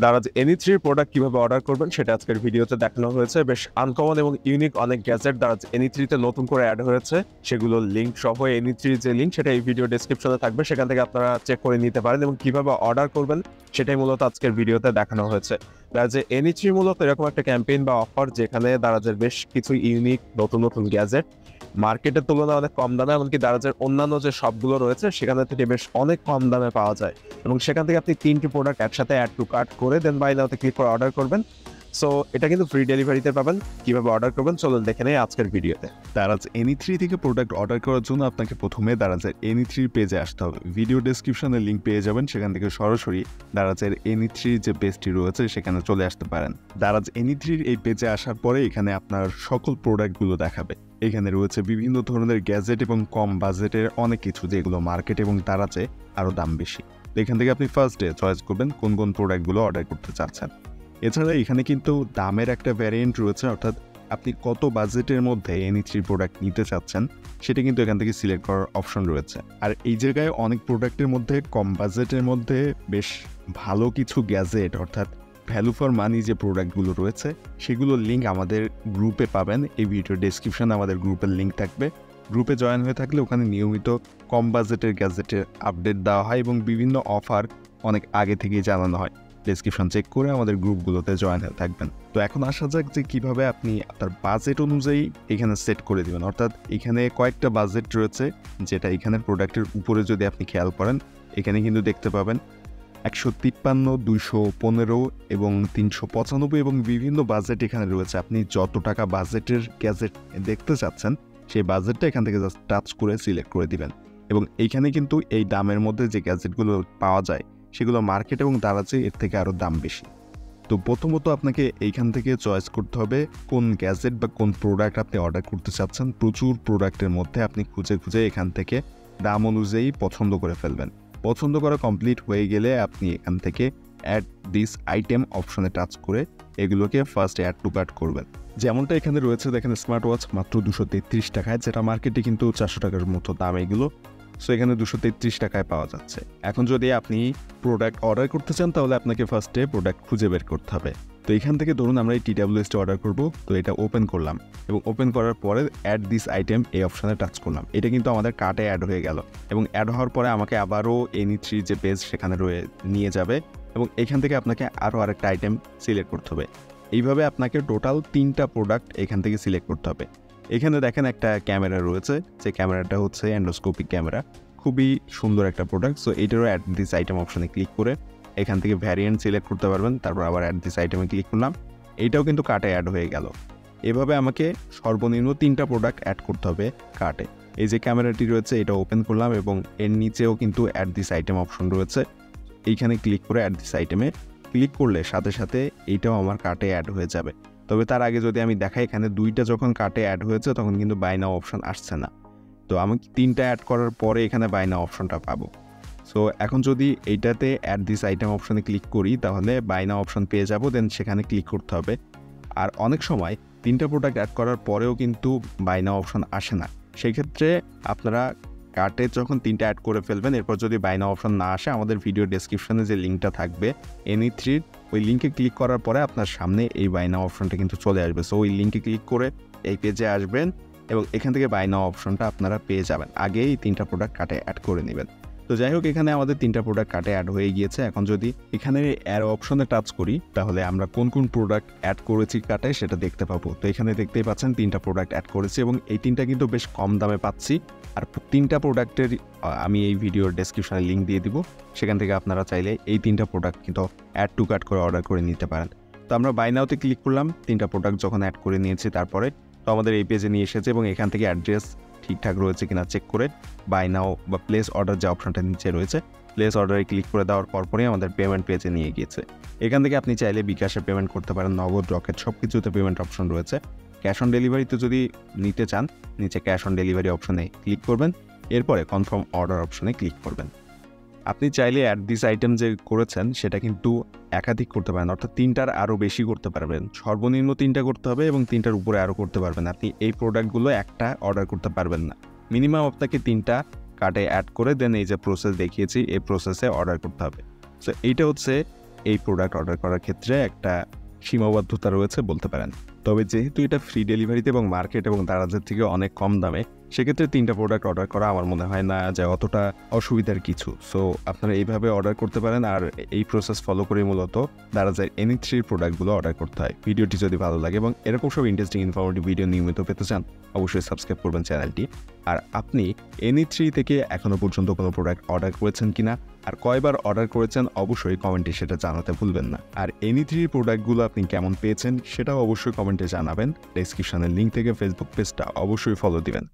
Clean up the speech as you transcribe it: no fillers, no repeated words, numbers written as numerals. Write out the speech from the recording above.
Daraz এনি3 product কিভাবে order করবেন সেটা আজকের ভিডিওতে দেখানো হয়েছে। বেশ আনকমন এবং ইউনিক অনেক গ্যাজেট দারাজ এনি3 তে নতুন করে অ্যাড হয়েছে। সেগুলোর লিঙ্ক সহ এনি3 যে লিঙ্ক সেটা এই ভিডিও ডেসক্রিপশনে থাকবে, সেখান থেকে আপনারা চেক করে নিতে পারেন এবং কিভাবে অর্ডার করবেন সেটাই মূলত আজকের ভিডিওতে দেখানো হয়েছে। দারাজ এনি3 মূলত এরকম একটা ক্যাম্পেইন বা অফার যেখানে দারাজের বেশ কিছু ইউনিক নতুন নতুন গ্যাজেট মার্কেটের তুলনায় অনেক কম দামে, এমনকি দারাজের অন্যান্য যে শপগুলো রয়েছে সেখান থেকে বেশ অনেক কম দামে পাওয়া যায় এবং সেখান থেকে আপনি 3টি প্রোডাক্ট একসাথে অ্যাড টু কার্ট করে দেন বাই নাওতে ক্লিক করে অর্ডার করবেন। সো এটা কিন্তু ফ্রি ডেলিভারিতে পাবেন। কিভাবে অর্ডার করবেন চলুন দেখে নেই আজকের ভিডিওতে। দারাজ এনি3 থেকে প্রোডাক্ট অর্ডার করার জন্য আপনাকে প্রথমে দারাজের এনি3 পেজে আসতে হবে। ভিডিও ডেসক্রিপশনে লিঙ্ক পেয়ে যাবেন, সেখান থেকে সরাসরি দারাজের এনি3 যে পেজটি রয়েছে সেখানে চলে আসতে পারেন। দারাজ এনি3 এই পেজে আসার পরে এখানে আপনার সকল প্রোডাক্টগুলো দেখাবে। এখানে রয়েছে বিভিন্ন ধরনের গ্যাজেট এবং কম বাজেটের অনেক কিছু যেগুলো মার্কেট এবং দারাজে আরও দাম বেশি। এখান থেকে আপনি ফার্স্টে চয়েস করবেন কোন কোন প্রোডাক্টগুলো অর্ডার করতে চাচ্ছেন। এছাড়া এখানে কিন্তু দামের একটা ভ্যারিয়েন্ট রয়েছে, অর্থাৎ আপনি কত বাজেটের মধ্যে এনি3 প্রোডাক্ট নিতে চাচ্ছেন সেটা কিন্তু এখান থেকে সিলেক্ট করার অপশন রয়েছে। আর এই জায়গায় অনেক প্রোডাক্টের মধ্যে কম বাজেটের মধ্যে বেশ ভালো কিছু গ্যাজেট অর্থাৎ ভ্যালু ফর মানি যে প্রোডাক্টগুলো রয়েছে সেগুলোর লিঙ্ক আমাদের গ্রুপে পাবেন। এই ভিডিও ডেসক্রিপশনে আমাদের গ্রুপের লিঙ্ক থাকবে। গ্রুপে জয়েন হয়ে থাকলে ওখানে নিয়মিত কম বাজেটের গ্যাজেটের আপডেট দেওয়া হয় এবং বিভিন্ন অফার অনেক আগে থেকেই জানানো হয়। ডেসক্রিপশন চেক করে আমাদের গ্রুপগুলোতে জয়েন হয়ে থাকবেন। তো এখন আসা যাক যে কিভাবে আপনি আপনার বাজেট অনুযায়ী এখানে সেট করে দিবেন। অর্থাৎ এখানে কয়েকটা বাজেট রয়েছে, যেটা এখানে প্রোডাক্টের উপরে যদি আপনি খেয়াল করেন এখানে কিন্তু দেখতে পাবেন 153, 215 এবং 395 এবং বিভিন্ন বাজেট এখানে রয়েছে। আপনি যত টাকা বাজেটের গ্যাজেট দেখতে চাচ্ছেন সেই বাজেটটা এখান থেকে জাস্ট টাচ করে সিলেক্ট করে দিবেন এবং এইখানে কিন্তু এই দামের মধ্যে যে গ্যাজেটগুলো পাওয়া যায় সেগুলো মার্কেট এবং দারাজে এর থেকে আরও দাম বেশি। তো প্রথমত আপনাকে এইখান থেকে চয়েস করতে হবে কোন গ্যাজেট বা কোন প্রোডাক্ট আপনি অর্ডার করতে চাচ্ছেন। প্রচুর প্রোডাক্টের মধ্যে আপনি খুঁজে খুঁজে এখান থেকে দাম অনুযায়ী পছন্দ করে ফেলবেন। পছন্দ করা কমপ্লিট হয়ে গেলে আপনি এখান থেকে অ্যাড দিস আইটেম অপশনে টাচ করে এগুলোকে ফার্স্ট অ্যাড টু কার্ট করবেন। যেমনটা এখানে রয়েছে দেখেন, স্মার্ট ওয়াচ মাত্র 233 টাকায়, যেটা মার্কেটে কিন্তু 400 টাকার মতো দাম এগুলো। সো এখানে 233 টাকায় পাওয়া যাচ্ছে। এখন যদি আপনি প্রোডাক্ট অর্ডার করতে চান তাহলে আপনাকে ফার্স্টে প্রোডাক্ট খুঁজে বের করতে হবে। তো এখান থেকে ধরুন আমরা এই TWSটা অর্ডার করব। তো এটা ওপেন করলাম এবং ওপেন করার পরে অ্যাড দিস আইটেম এই অপশানে টাচ করলাম। এটা কিন্তু আমাদের কার্টে অ্যাড হয়ে গেল এবং অ্যাড হওয়ার পরে আমাকে আবারও এনি3 যে পেজ সেখানে নিয়ে যাবে এবং এখান থেকে আপনাকে আরও আরেকটা আইটেম সিলেক্ট করতে হবে। এইভাবে আপনাকে টোটাল 3টা প্রোডাক্ট এখান থেকে সিলেক্ট করতে হবে। এখানে দেখেন একটা ক্যামেরা রয়েছে, যে ক্যামেরাটা হচ্ছে অ্যান্ডোস্কোপিক ক্যামেরা, খুবই সুন্দর একটা প্রোডাক্ট। সো এইটারও অ্যাড দিস আইটেম অপশানে ক্লিক করে এখান থেকে ভ্যারিয়েন্ট সিলেক্ট করতে পারবেন। তারপর আবার অ্যাড দিস আইটেমে ক্লিক করলাম, এইটাও কিন্তু কার্টে অ্যাড হয়ে গেল। এভাবে আমাকে সর্বনিম্ন 3টা প্রোডাক্ট অ্যাড করতে হবে কার্টে। এই যে ক্যামেরাটি রয়েছে এটা ওপেন করলাম এবং এর নিচেও কিন্তু অ্যাড দিস আইটেম অপশন রয়েছে। এইখানে ক্লিক করে অ্যাড দিস আইটেমে ক্লিক করলে সাথে সাথে এইটাও আমার কার্টে অ্যাড হয়ে যাবে। তবে তার আগে যদি আমি দেখাই, এখানে 2টা যখন কার্টে অ্যাড হয়েছে তখন কিন্তু বাই নাও অপশন আসছে না। তো আমি 3টা অ্যাড করার পরে এখানে বাই নাও অপশনটা পাবো। সো এখন যদি এইটাতে অ্যাড দিস আইটেম অপশনে ক্লিক করি তাহলে বাই নাও অপশন পেয়ে যাব, দেন সেখানে ক্লিক করতে হবে। আর অনেক সময় 3টা প্রোডাক্ট অ্যাড করার পরেও কিন্তু বাই নাও অপশন আসে না। সেক্ষেত্রে আপনারা কার্টে যখন 3টা অ্যাড করে ফেলবেন, এরপর যদি বাই নাও অপশন না আসে আমাদের ভিডিও ডেসক্রিপশনে যে লিঙ্কটা থাকবে এনি3, ওই লিঙ্কে ক্লিক করার পরে আপনার সামনে এই বাই নাও অপশনটা কিন্তু চলে আসবে। সো ওই লিঙ্কে ক্লিক করে এই পেজে আসবেন এবং এখান থেকে বাই নাও অপশনটা আপনারা পেয়ে যাবেন। আগেই 3টা প্রোডাক্ট কার্টে অ্যাড করে নেবেন। তো যাই হোক, এখানে আমাদের 3টা প্রোডাক্ট কার্টে অ্যাড হয়ে গিয়েছে। এখন যদি এখানে অ্যাড অপশনে টাচ করি তাহলে আমরা কোন কোন প্রোডাক্ট অ্যাড করেছি কার্টে সেটা দেখতে পাবো। তো এখানে দেখতেই পাচ্ছেন 3টা প্রোডাক্ট অ্যাড করেছি এবং এই 3টা কিন্তু বেশ কম দামে পাচ্ছি। আর 3টা প্রোডাক্টের আমি এই ভিডিওর ডেসক্রিপশনে লিঙ্ক দিয়ে দিব, সেখান থেকে আপনারা চাইলে এই 3টা প্রোডাক্ট কিন্তু অ্যাড টু কার্ট করে অর্ডার করে নিতে পারেন। তো আমরা বাই নাওতে ক্লিক করলাম, 3টা প্রোডাক্ট যখন অ্যাড করে নিয়েছি তারপরে তো আমাদের এই পেজে নিয়ে এসেছে এবং এখান থেকে অ্যাড্রেস ঠিকঠাক রয়েছে কিনা চেক করে বাই নাও বা প্লেস অর্ডার যে অপশনটা নিচে রয়েছে প্লেস অর্ডারে ক্লিক করে দেওয়ার পরপরই আমাদের পেমেন্ট পেজে নিয়ে গিয়েছে। এখান থেকে আপনি চাইলে বিকাশে পেমেন্ট করতে পারেন, নগদ, রকেট সব কিছুতে পেমেন্ট অপশন রয়েছে। ক্যাশ অন ডেলিভারিতে যদি নিতে চান নিচে ক্যাশ অন ডেলিভারি অপশনে ক্লিক করবেন, এরপরে কনফার্ম অর্ডার অপশনে ক্লিক করবেন। আপনি চাইলে অ্যাড দিস আইটেম যে করেছেন সেটা কিন্তু একাধিক করতে পারেন, অর্থাৎ 3টার আরও বেশি করতে পারবেন। সর্বনিম্ন 3টা করতে হবে এবং 3টার উপরে আরও করতে পারবেন। আপনি এই প্রোডাক্টগুলো একটা অর্ডার করতে পারবেন না, মিনিমাম আপনাকে 3টা কার্টে অ্যাড করে দেন এই যে প্রসেস দেখিয়েছি এই প্রসেসে অর্ডার করতে হবে। সো এইটা হচ্ছে এই প্রোডাক্ট অর্ডার করার ক্ষেত্রে একটা সীমাবদ্ধতা রয়েছে বলতে পারেন। তবে যেহেতু এটা ফ্রি ডেলিভারিতে এবং মার্কেট এবং দারাজের থেকে অনেক কম দামে, সেক্ষেত্রে 3টা প্রোডাক্ট অর্ডার করা আমার মনে হয় না যে অতটা অসুবিধার কিছু। সো আপনারা এইভাবে অর্ডার করতে পারেন, আর এই প্রসেস ফলো করে মূলত দারাজের এনি3 প্রোডাক্টগুলো অর্ডার করতে হয়। ভিডিওটি যদি ভালো লাগে এবং এরকম সব ইন্টারেস্টিং ইনফরমেটিভ ভিডিও নিয়মিত পেতে চান, অবশ্যই সাবস্ক্রাইব করবেন চ্যানেলটি। আর আপনি এনি3 থেকে এখনও পর্যন্ত কোনো প্রোডাক্ট অর্ডার করেছেন কিনা আর কয়বার অর্ডার করেছেন অবশ্যই কমেন্টে সেটা জানাতে ভুলবেন না। আর এনি3 প্রোডাক্টগুলো আপনি কেমন পেয়েছেন সেটাও অবশ্যই কমেন্টে জানাবেন। ডেসক্রিপশনের লিঙ্ক থেকে ফেসবুক পেজটা অবশ্যই ফলো দিবেন।